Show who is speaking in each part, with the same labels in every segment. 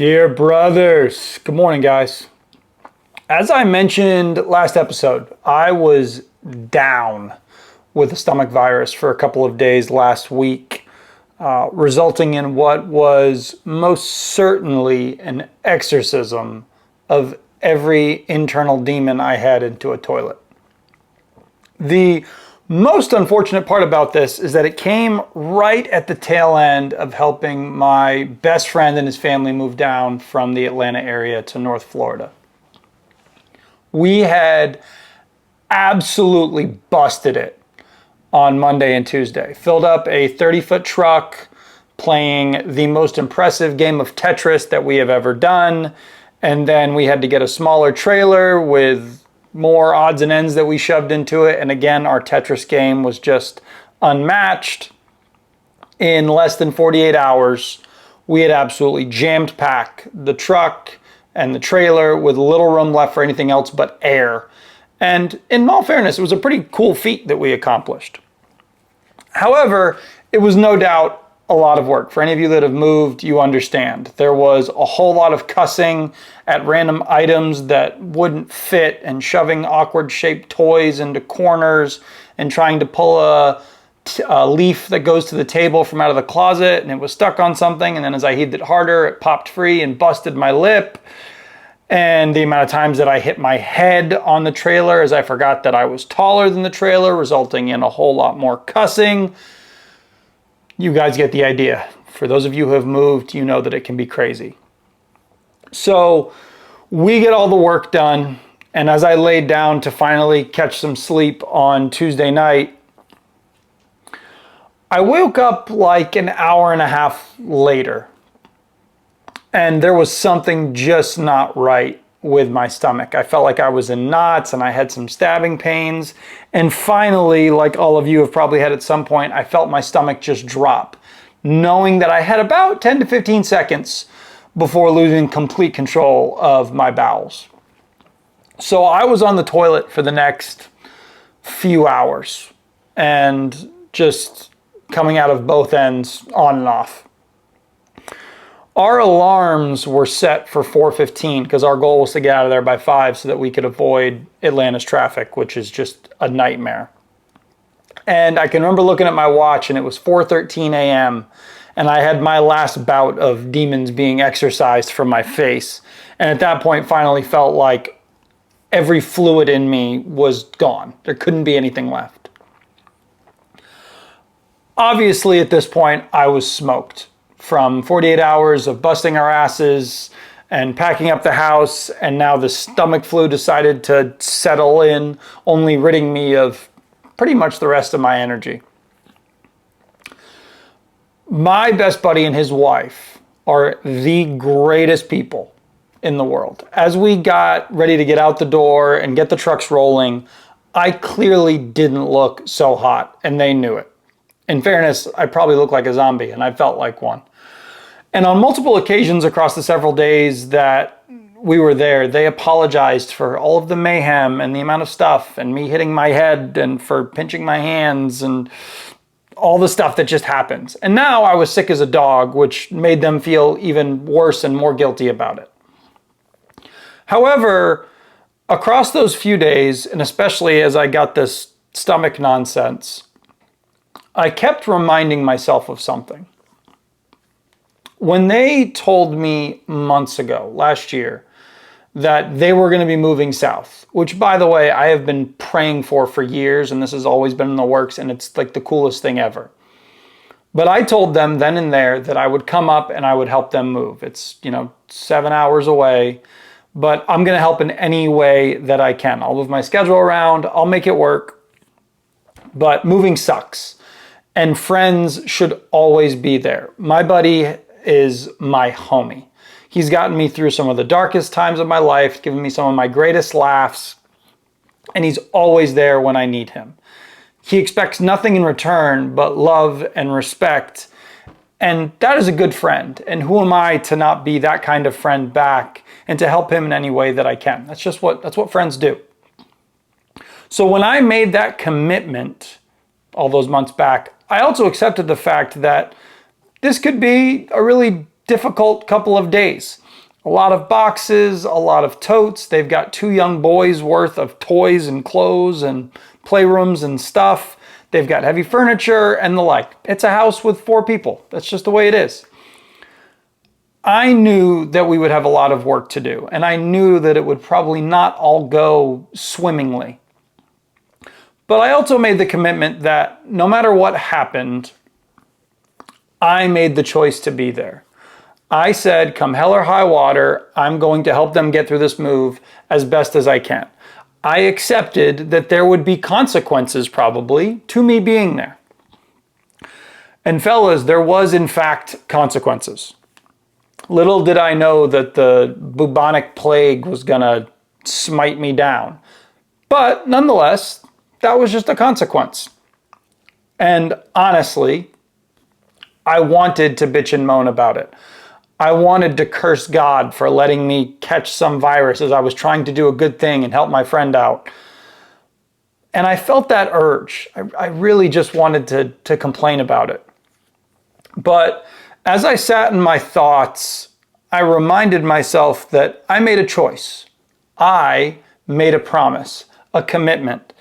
Speaker 1: Dear brothers, good morning, guys. As I mentioned last episode, I was down with the stomach virus for a couple of days last week, resulting in what was most certainly an exorcism of every internal demon I had into a toilet. The most unfortunate part about this is that it came right at the tail end of helping my best friend and his family move down from the Atlanta area to North Florida. We had absolutely busted it on Monday and Tuesday. Filled up a 30-foot truck, playing the most impressive game of Tetris that we have ever done. And then we had to get a smaller trailer with more odds and ends that we shoved into it. And again, our Tetris game was just unmatched. In less than 48 hours, we had absolutely jammed packed the truck and the trailer with little room left for anything else but air. And in all fairness, it was a pretty cool feat that we accomplished. However, it was no doubt a lot of work. For any of you that have moved, you understand. There was a whole lot of cussing at random items that wouldn't fit and shoving awkward shaped toys into corners and trying to pull a leaf that goes to the table from out of the closet, and it was stuck on something, and then as I heaved it harder, it popped free and busted my lip. And the amount of times that I hit my head on the trailer as I forgot that I was taller than the trailer, resulting in a whole lot more cussing. You guys get the idea. For those of you who have moved, you know that it can be crazy. So we get all the work done, and as I laid down to finally catch some sleep on Tuesday night, I woke up like an hour and a half later, and there was something just not right with my stomach. I felt like I was in knots and I had some stabbing pains. And finally, like all of you have probably had at some point, I felt my stomach just drop, knowing that I had about 10 to 15 seconds before losing complete control of my bowels. So I was on the toilet for the next few hours and just coming out of both ends on and off. Our alarms were set for 4:15 because our goal was to get out of there by 5 so that we could avoid Atlanta's traffic, which is just a nightmare. And I can remember looking at my watch and it was 4:13 a.m. and I had my last bout of demons being exorcised from my face. And at that point finally felt like every fluid in me was gone. There couldn't be anything left. Obviously at this point I was smoked. From 48 hours of busting our asses and packing up the house, and now the stomach flu decided to settle in, only ridding me of pretty much the rest of my energy. My best buddy and his wife are the greatest people in the world. As we got ready to get out the door and get the trucks rolling, I clearly didn't look so hot, and they knew it. In fairness, I probably looked like a zombie, and I felt like one. And on multiple occasions across the several days that we were there, they apologized for all of the mayhem and the amount of stuff and me hitting my head and for pinching my hands and all the stuff that just happens. And now I was sick as a dog, which made them feel even worse and more guilty about it. However, across those few days, and especially as I got this stomach nonsense, I kept reminding myself of something. When they told me months ago, last year, that they were going to be moving south, which by the way, I have been praying for years, and this has always been in the works, and it's like the coolest thing ever. But I told them then and there that I would come up and I would help them move. It's, 7 hours away, but I'm going to help in any way that I can. I'll move my schedule around, I'll make it work, but moving sucks. And friends should always be there. My buddy is my homie. He's gotten me through some of the darkest times of my life, given me some of my greatest laughs, and he's always there when I need him. He expects nothing in return but love and respect, and that is a good friend. And who am I to not be that kind of friend back and to help him in any way that I can? That's what friends do. So when I made that commitment all those months back, I also accepted the fact that this could be a really difficult couple of days. A lot of boxes, a lot of totes. They've got 2 young boys worth of toys and clothes and playrooms and stuff. They've got heavy furniture and the like. It's a house with 4 people. That's just the way it is. I knew that we would have a lot of work to do, and I knew that it would probably not all go swimmingly. But I also made the commitment that no matter what happened, I made the choice to be there. I said, come hell or high water, I'm going to help them get through this move as best as I can. I accepted that there would be consequences probably to me being there. And fellas, there was in fact consequences. Little did I know that the bubonic plague was gonna smite me down. But nonetheless, that was just a consequence. And honestly, I wanted to bitch and moan about it. I wanted to curse God for letting me catch some virus as I was trying to do a good thing and help my friend out. And I felt that urge. I really just wanted to complain about it. But as I sat in my thoughts, I reminded myself that I made a choice. I made a promise, a commitment.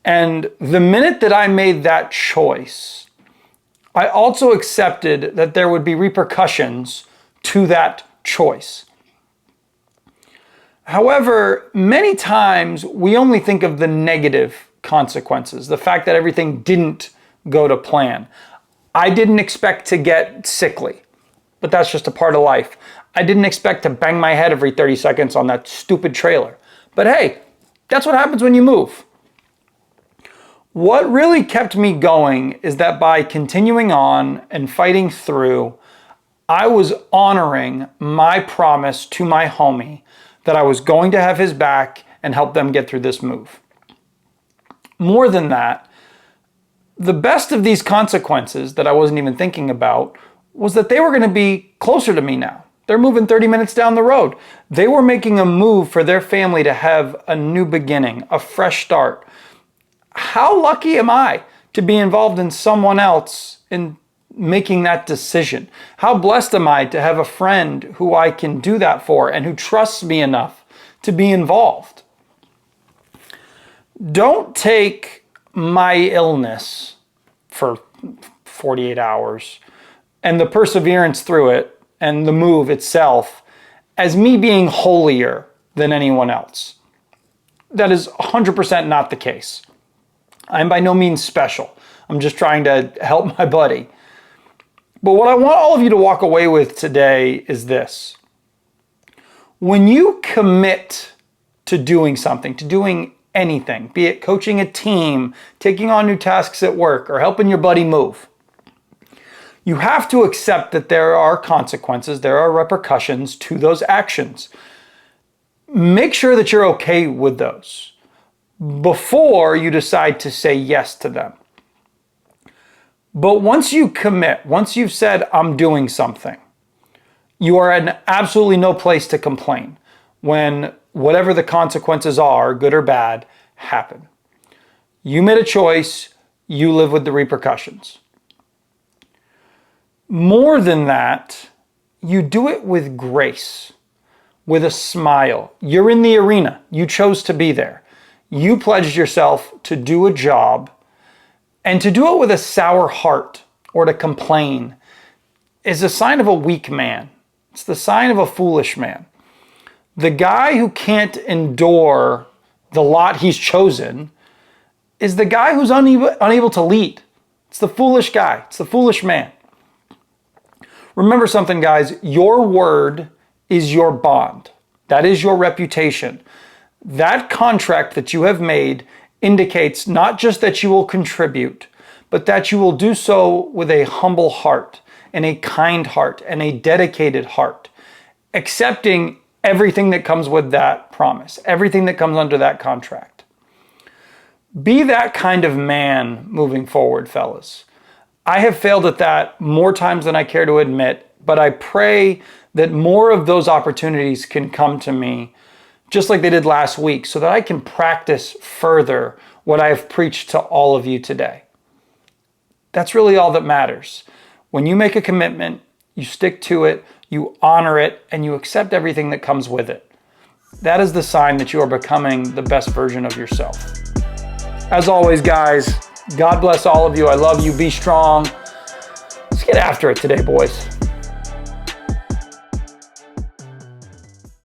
Speaker 1: And the minute that I made that choice, I also accepted that there would be repercussions to that choice. However, many times we only think of the negative consequences, the fact that everything didn't go to plan. I didn't expect to get sickly, but that's just a part of life. I didn't expect to bang my head every 30 seconds on that stupid trailer. But hey, that's what happens when you move. What really kept me going is that by continuing on and fighting through, I was honoring my promise to my homie that I was going to have his back and help them get through this move. More than that, the best of these consequences that I wasn't even thinking about was that they were going to be closer to me now. They're moving 30 minutes down the road. They were making a move for their family to have a new beginning, a fresh start. How lucky am I to be involved in someone else in making that decision? How blessed am I to have a friend who I can do that for and who trusts me enough to be involved? Don't take my illness for 48 hours and the perseverance through it and the move itself as me being holier than anyone else. That is 100% not the case. I'm by no means special. I'm just trying to help my buddy. But what I want all of you to walk away with today is this. When you commit to doing something, to doing anything, be it coaching a team, taking on new tasks at work, or helping your buddy move, you have to accept that there are consequences, there are repercussions to those actions. Make sure that you're okay with those before you decide to say yes to them. But once you commit, once you've said, I'm doing something, you are in absolutely no place to complain when whatever the consequences are, good or bad, happen. You made a choice, you live with the repercussions. More than that, you do it with grace, with a smile. You're in the arena. You chose to be there. You pledged yourself to do a job, and to do it with a sour heart or to complain is a sign of a weak man. It's the sign of a foolish man. The guy who can't endure the lot he's chosen is the guy who's unable to lead. It's the foolish guy. It's the foolish man. Remember something, guys. Your word is your bond. That is your reputation. That contract that you have made indicates not just that you will contribute, but that you will do so with a humble heart and a kind heart and a dedicated heart, accepting everything that comes with that promise, everything that comes under that contract. Be that kind of man moving forward, fellas. I have failed at that more times than I care to admit, but I pray that more of those opportunities can come to me just like they did last week, so that I can practice further what I have preached to all of you today. That's really all that matters. When you make a commitment, you stick to it, you honor it, and you accept everything that comes with it. That is the sign that you are becoming the best version of yourself. As always, guys, God bless all of you. I love you. Be strong. Let's get after it today, boys.